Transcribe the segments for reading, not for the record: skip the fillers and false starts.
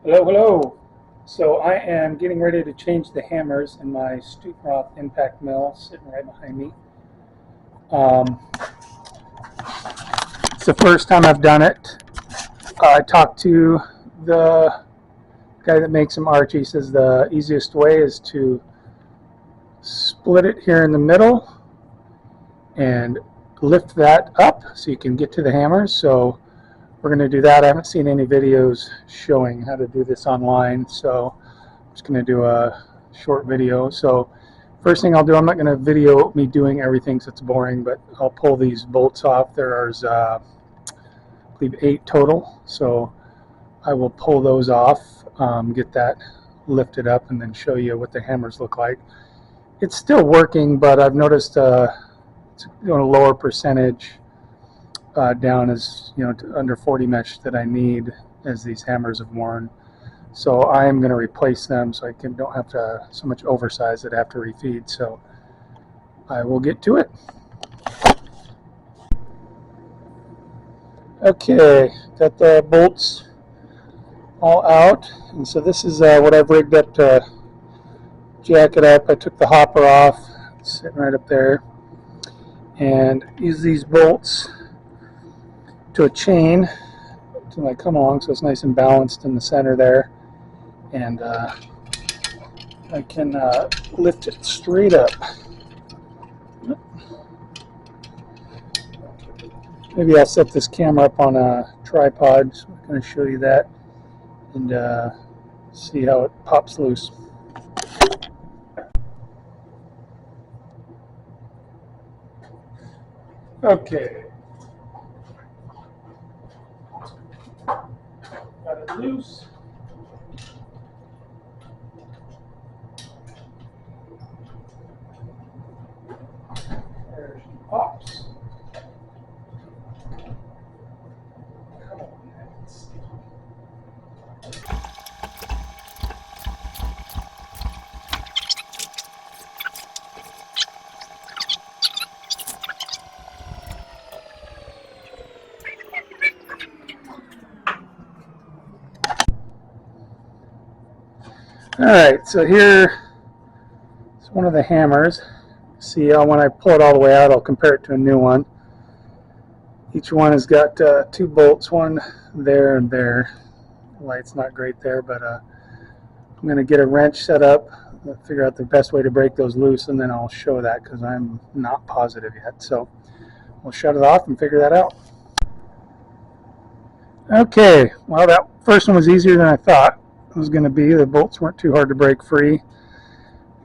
Hello, hello. So I am getting ready to change the hammers in my Stutenroth impact mill sitting right behind me. It's the first time I've done it. I talked to the guy that makes them, Archie. He says the easiest way is to split it here in the middle and lift that up so you can get to the hammers. So we're going to do that. I haven't seen any videos showing how to do this online, so I'm just going to do a short video. So first thing I'll do, I'm not going to video me doing everything so it's boring, but I'll pull these bolts off. There's I believe 8 total, so I will pull those off, get that lifted up, and then show you what the hammers look like. It's still working, but I've noticed it's going a lower percentage down as to under 40 mesh that I need as these hammers have worn. So I am going to replace them so I don't have to so much oversize that I have to refeed. So I will get to it. Okay, got the bolts all out, and so this is what I've rigged up to jack it up. I took the hopper off, it's sitting right up there, and use these bolts to a chain to like come along so it's nice and balanced in the center there, and I can lift it straight up. Maybe I'll set this camera up on a tripod so I'm going to show you that and see how it pops loose. Okay, got it loose. There she pops. Come on, that's sticky. Alright, so here is one of the hammers. See how when I pull it all the way out, I'll compare it to a new one. Each one has got 2 bolts, one there and there. The light's not great there, but I'm going to get a wrench set up, figure out the best way to break those loose, and then I'll show that because I'm not positive yet. So we'll shut it off and figure that out. Okay, well that first one was easier than I thought it was going to be. The bolts weren't too hard to break free.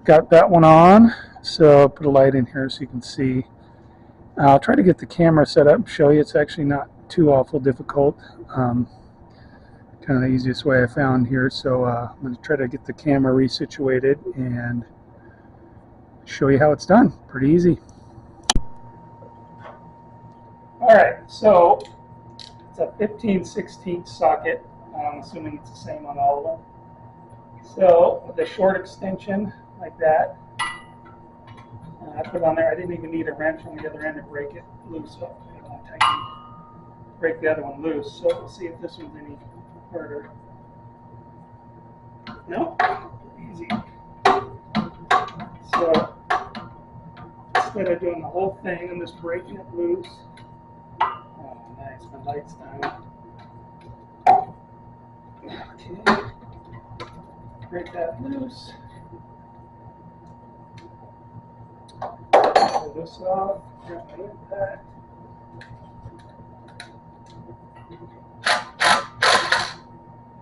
Got that one on, so I'll put a light in here so you can see. I'll try to get the camera set up and show you. It's actually not too awful difficult. Kind of the easiest way I found here. So I'm going to try to get the camera resituated and show you how it's done. Pretty easy. Alright, so it's a 15/16 socket. I'm assuming it's the same on all of them. So with a short extension like that, I put it on there. I didn't even need a wrench on the other end to break it loose. So I don't want to break the other one loose. So we'll see if this one's any harder. No, easy. So instead of doing the whole thing, I'm just breaking it loose. Oh, nice. My light's down. Okay. Break that loose. Pull this off. Grab my impact.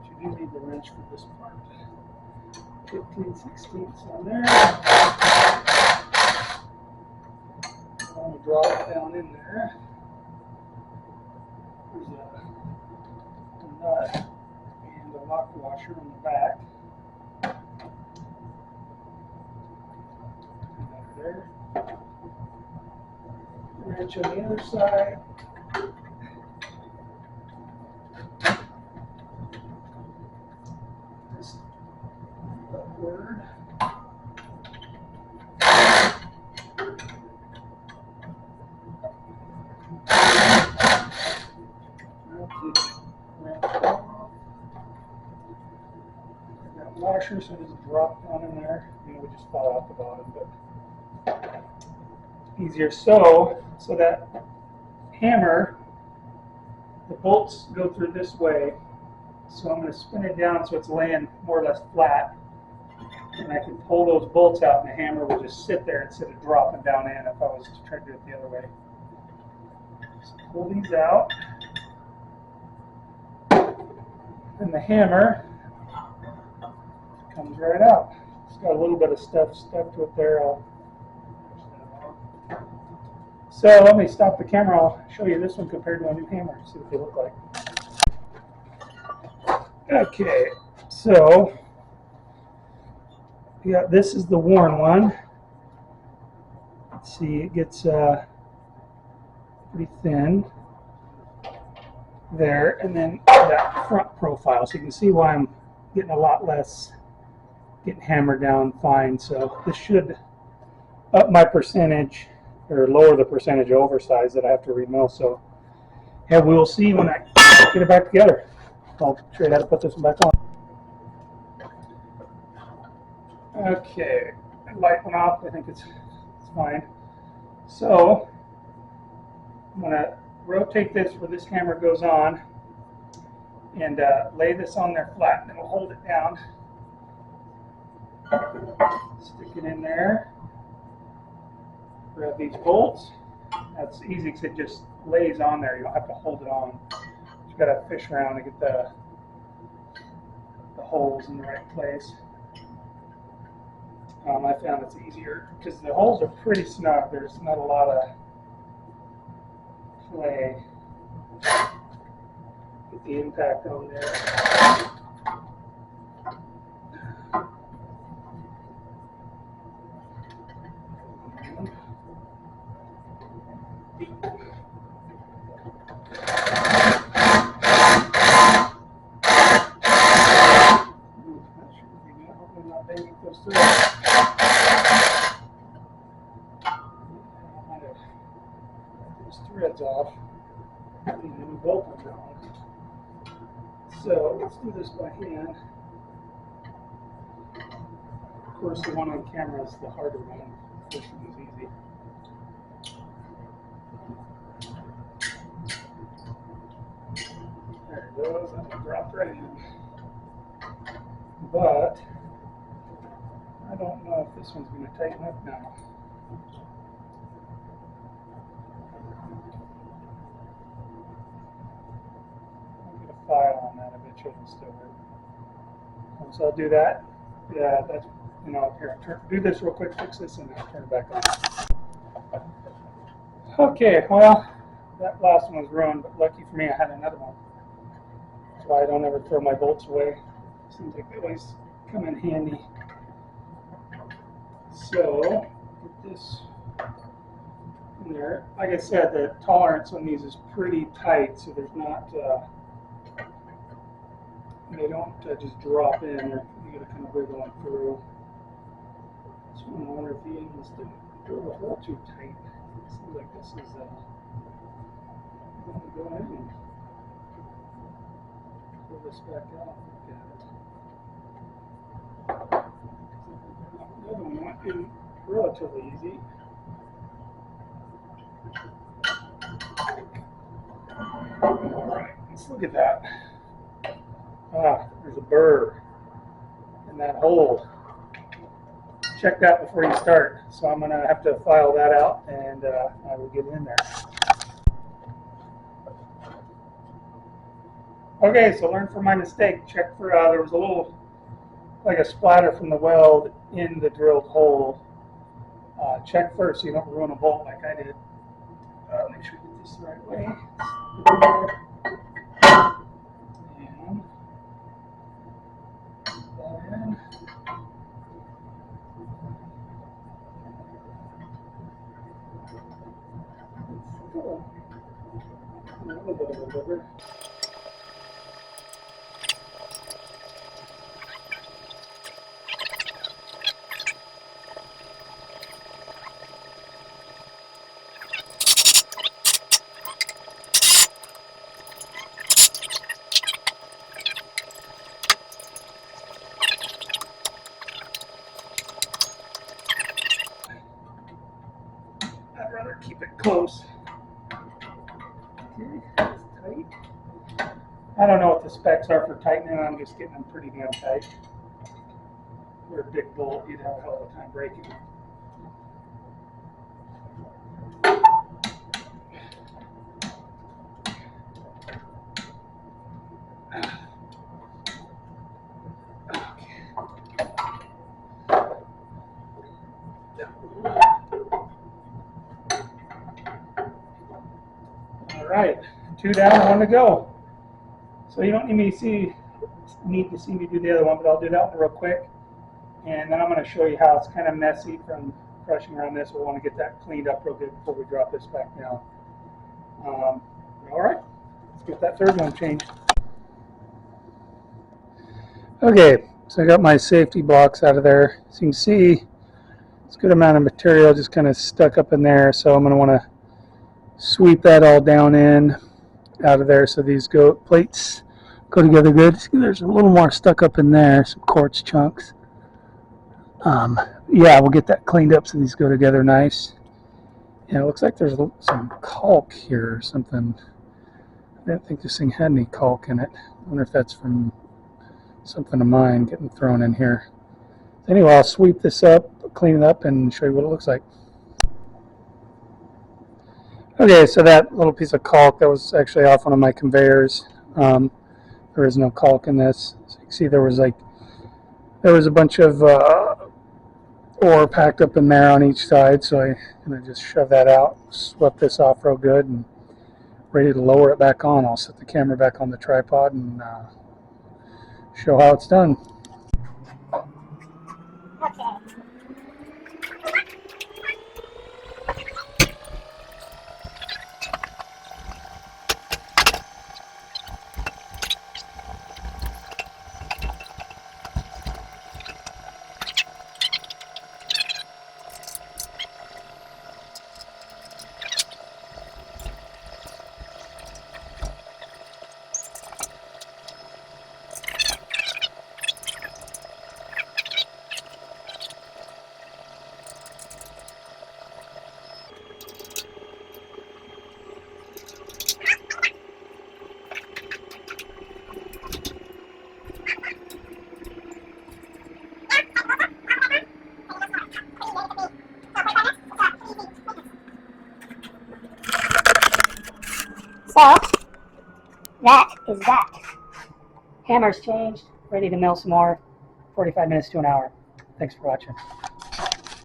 You do need the wrench for this part. 15/16 on there. I want to draw it down in there. There's a nut and a lock washer on the back. There. Wrench on the other side. Just upward. washer, so it doesn't drop down in there. You know, we just fall out the bottom, but easier. So that hammer, the bolts go through this way. So I'm going to spin it down so it's laying more or less flat. And I can pull those bolts out and the hammer will just sit there instead of dropping down in if I was to try to do it the other way. So pull these out. And the hammer comes right out. It's got a little bit of stuff stuck to it there. So let me stop the camera. I'll show you this one compared to a new hammer. See what they look like. Okay, so yeah, this is the worn one. Let's see, it gets pretty thin there, and then that front profile. So you can see why I'm getting a lot less, getting hammered down fine. So this should up my percentage or lower the percentage of oversize that I have to remill. So yeah, we'll see when I get it back together. I'll show you how to put this one back on. Okay, light went off. I think it's fine. So I'm going to rotate this where this hammer goes on and lay this on there flat, and then we'll hold it down. Stick it in there. Grab these bolts. That's easy because it just lays on there. You don't have to hold it on. You've got to fish around to get the holes in the right place. I found it's easier because the holes are pretty snug. There's not a lot of play. Get the impact on there. Threads off. So let's do this by hand. Of course, the one on camera is the harder one. This one is easy. There it goes. That dropped right in. But I don't know if this one's going to tighten up now. File on that, I bet you it'll still work. So I'll do that. Yeah, that's, you know, here, do this real quick, fix this, and then turn it back on. Okay, well, that last one was ruined, but lucky for me I had another one. That's why I don't ever throw my bolts away. Seems like they always come in handy. So, get this in there. Like I said, the tolerance on these is pretty tight, so there's not... they don't just drop in. You got to kind of wiggle them through. So I wonder if the ends didn't drill the hole too tight. It seems like this is going to go in and pull this back out. Look at it. The other one went in relatively easy. All right, let's look at that. Ah, there's a burr in that hole. Check that before you start. So I'm going to have to file that out, and I will get it in there. Okay, so learn from my mistake. Check for, there was a little, like a splatter from the weld in the drilled hole. Check first so you don't ruin a bolt like I did. Make sure you get this the right way. And then a little bit of a rubber. close. Okay, that's tight. I don't know what the specs are for tightening. I'm just getting them pretty damn tight. We're a big bolt, you'd have a hell of a time breaking. All right, 2 down, 1 to go. So you don't need to see me do the other one, but I'll do that one real quick. And then I'm going to show you how it's kind of messy from crushing around this. We'll want to get that cleaned up real good before we drop this back down. All right, let's get that third one changed. Okay, so I got my safety blocks out of there. As you can see, it's a good amount of material just kind of stuck up in there. So I'm going to want to sweep that all down in out of there so these plates go together good. See, there's a little more stuck up in there, some quartz chunks. Yeah, we'll get that cleaned up so these go together nice. Yeah, it looks like there's some caulk here or something. I didn't think this thing had any caulk in it. I wonder if that's from something of mine getting thrown in here. Anyway, I'll sweep this up, clean it up, and show you what it looks like. Okay, so that little piece of caulk, that was actually off one of my conveyors. There is no caulk in this. So you can see there was a bunch of ore packed up in there on each side, so I'm going to just shove that out, swept this off real good, and ready to lower it back on. I'll set the camera back on the tripod and show how it's done. So, that is that. Hammer's changed, ready to mill some more, 45 minutes to an hour. Thanks for watching.